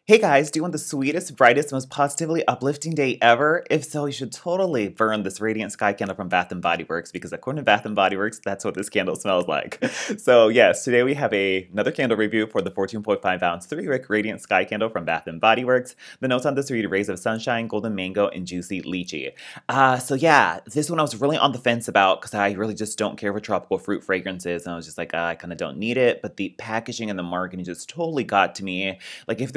Hey guys, do you want the sweetest, brightest, most positively uplifting day ever? If so, you should totally burn this Radiant Sky candle from Bath& Body Works because according to Bath& Body Works, that's what this candle smells like. So yes, today we have another candle review for the 14.5 ounce 3-wick Radiant Sky candle from Bath& Body Works. The notes on this read rays of sunshine, golden mango, and juicy lychee. So yeah, this one I was really on the fence about because I really just don't care for tropical fruit fragrances, and I was just like, I kind of don't need it, but the packaging and the marketing just totally got to me. Like if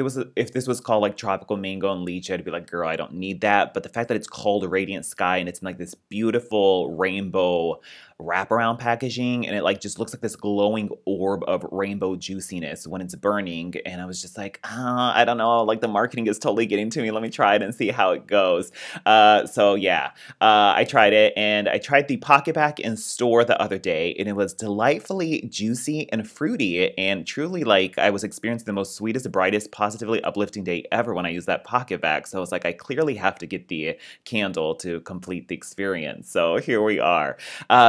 this was called like tropical mango and lychee, I'd be like, girl, I don't need that. But the fact that it's called a Radiant Sky and it's in like this beautiful rainbow wraparound packaging, and it like just looks like this glowing orb of rainbow juiciness when it's burning, and I was just like, I don't know, like the marketing is totally getting to me. Let me try it and see how it goes. So yeah, I tried it, and I tried the PocketBac in store the other day, and it was delightfully juicy and fruity, and truly like I was experiencing the most sweetest, brightest, positively uplifting day ever when I used that PocketBac. So I was like, I clearly have to get the candle to complete the experience. So here we are.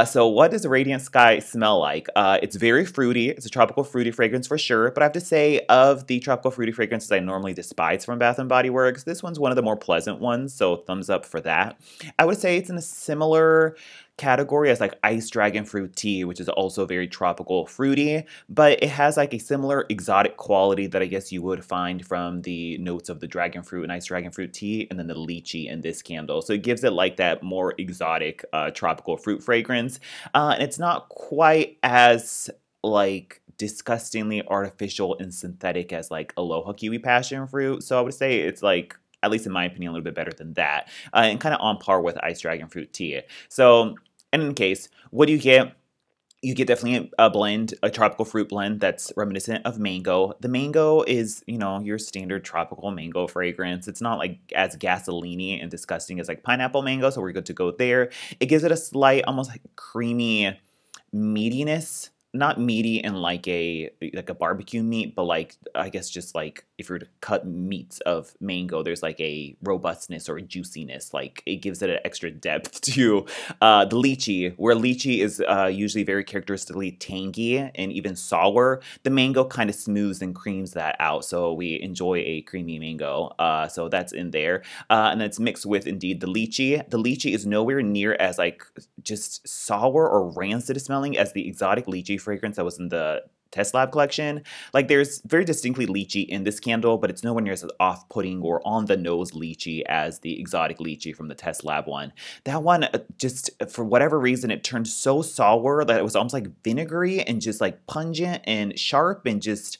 So what does Radiant Sky smell like? It's very fruity. It's a tropical fruity fragrance for sure, but I have to say, of the tropical fruity fragrances I normally despise from Bath & Body Works, this one's one of the more pleasant ones, so thumbs up for that. I would say it's in a similar category as like Ice Dragon Fruit Tea, which is also very tropical fruity, but it has like a similar exotic quality that I guess you would find from the notes of the dragon fruit and Ice Dragon Fruit Tea, and then the lychee in this candle. So it gives it like that more exotic tropical fruit fragrance, and it's not quite as like disgustingly artificial and synthetic as like Aloha Kiwi Passion Fruit. So I would say it's like, at least in my opinion, a little bit better than that, and kind of on par with Ice Dragon Fruit Tea. So, in any case, what do you get? You get definitely a blend, a tropical fruit blend that's reminiscent of mango. The mango is, you know, your standard tropical mango fragrance. It's not like as gasoline-y and disgusting as like pineapple mango, so we're good to go there. It gives it a slight, almost like creamy meatiness. Not meaty in like a barbecue meat, but like I guess just like if you were to cut meats of mango, there's like a robustness or a juiciness. Like it gives it an extra depth to the lychee, where lychee is usually very characteristically tangy and even sour. The mango kind of smooths and creams that out, so we enjoy a creamy mango. So that's in there, and then it's mixed with indeed the lychee. The lychee is nowhere near as like just sour or rancid smelling as the exotic lychee fragrance that was in the Test Lab collection. Like there's very distinctly lychee in this candle, but it's nowhere near as off-putting or on the nose lychee as the exotic lychee from the Test Lab one. That one just, for whatever reason, it turned so sour that it was almost like vinegary and just like pungent and sharp and just,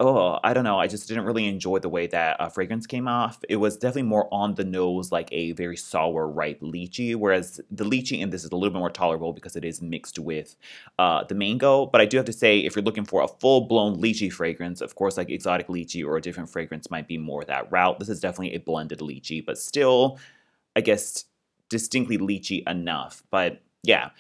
oh, I don't know. I just didn't really enjoy the way that fragrance came off. It was definitely more on the nose, like a very sour, ripe lychee, whereas the lychee in this is a little bit more tolerable because it is mixed with the mango. But I do have to say, if you're looking for a full-blown lychee fragrance, of course, like exotic lychee or a different fragrance might be more that route. This is definitely a blended lychee, but still, I guess, distinctly lychee enough. But yeah.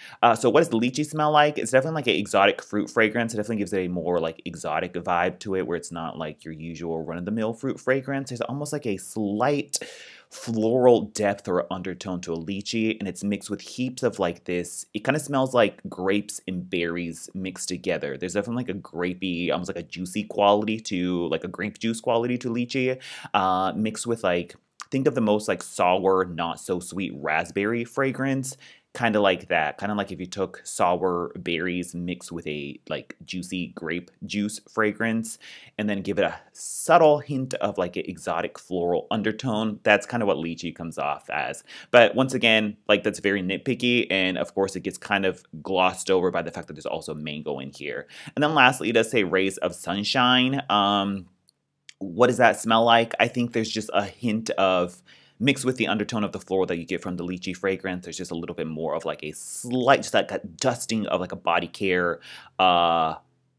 So what does the lychee smell like? It's definitely like an exotic fruit fragrance. It definitely gives it a more like exotic vibe to it, where it's not like your usual run-of-the-mill fruit fragrance. There's almost like a slight floral depth or undertone to a lychee, and it's mixed with heaps of like this. It kind of smells like grapes and berries mixed together. There's definitely like a grapey, almost like a juicy quality to, like a grape juice quality to lychee, mixed with like, think of the most like sour, not so sweet raspberry fragrance. Kind of like that. Kind of like if you took sour berries mixed with a like juicy grape juice fragrance and then give it a subtle hint of like an exotic floral undertone. That's kind of what lychee comes off as. But once again, like that's very nitpicky, and of course it gets kind of glossed over by the fact that there's also mango in here. And then lastly, it does say rays of sunshine. What does that smell like? I think there's just a hint of, mixed with the undertone of the floral that you get from the lychee fragrance, there's just a little bit more of like a slight, just like a dusting of like a body care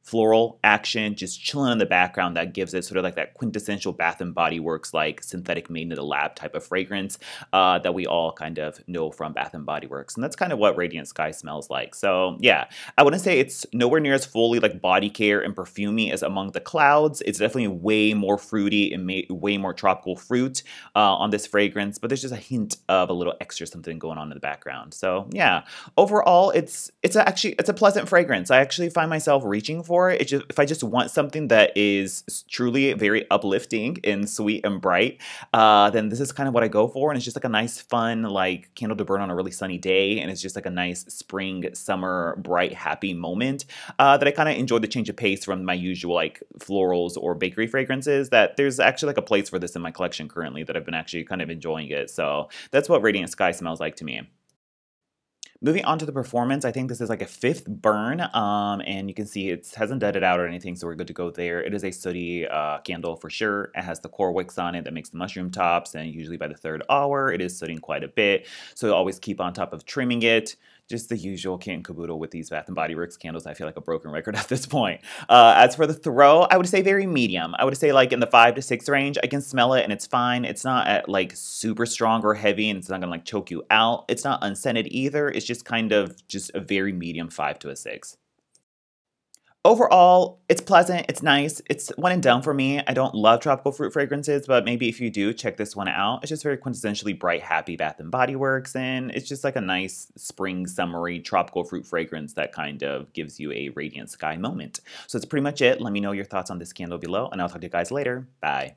floral action, just chilling in the background, that gives it sort of like that quintessential Bath & Body Works like synthetic made in the lab type of fragrance that we all kind of know from Bath & Body Works. And that's kind of what Radiant Sky smells like. So yeah, I wouldn't say it's nowhere near as fully like body care and perfumey as Among the Clouds. It's definitely way more fruity and way more tropical fruit on this fragrance, but there's just a hint of a little extra something going on in the background. So yeah, overall, it's a pleasant fragrance. I actually find myself reaching for for it. It's just if I just want something that is truly very uplifting and sweet and bright, then this is kind of what I go for. And it's just like a nice, fun like candle to burn on a really sunny day, and it's just like a nice spring, summer, bright, happy moment that I kind of enjoy the change of pace from my usual like florals or bakery fragrances. That there's actually like a place for this in my collection currently that I've been actually kind of enjoying it. So that's what Radiant Sky smells like to me. Moving on to the performance, I think this is like a fifth burn, and you can see it hasn't deaded out or anything, so we're good to go there. It is a sooty candle for sure. It has the core wicks on it that makes the mushroom tops, and usually by the third hour, it is sooting quite a bit. So always keep on top of trimming it. Just the usual kit and caboodle with these Bath & Body Works candles. I feel like a broken record at this point. As for the throw, I would say very medium. I would say like in the 5 to 6 range. I can smell it and it's fine. It's not at like super strong or heavy, and it's not gonna like choke you out. It's not unscented either. It's just kind of just a very medium 5 to a 6. Overall, it's pleasant, it's nice, it's one and done for me. I don't love tropical fruit fragrances, but maybe if you do, check this one out. It's just very quintessentially bright, happy Bath & Body Works, and it's just like a nice spring, summery, tropical fruit fragrance that kind of gives you a Radiant Sky moment. So that's pretty much it. Let me know your thoughts on this candle below, and I'll talk to you guys later. Bye.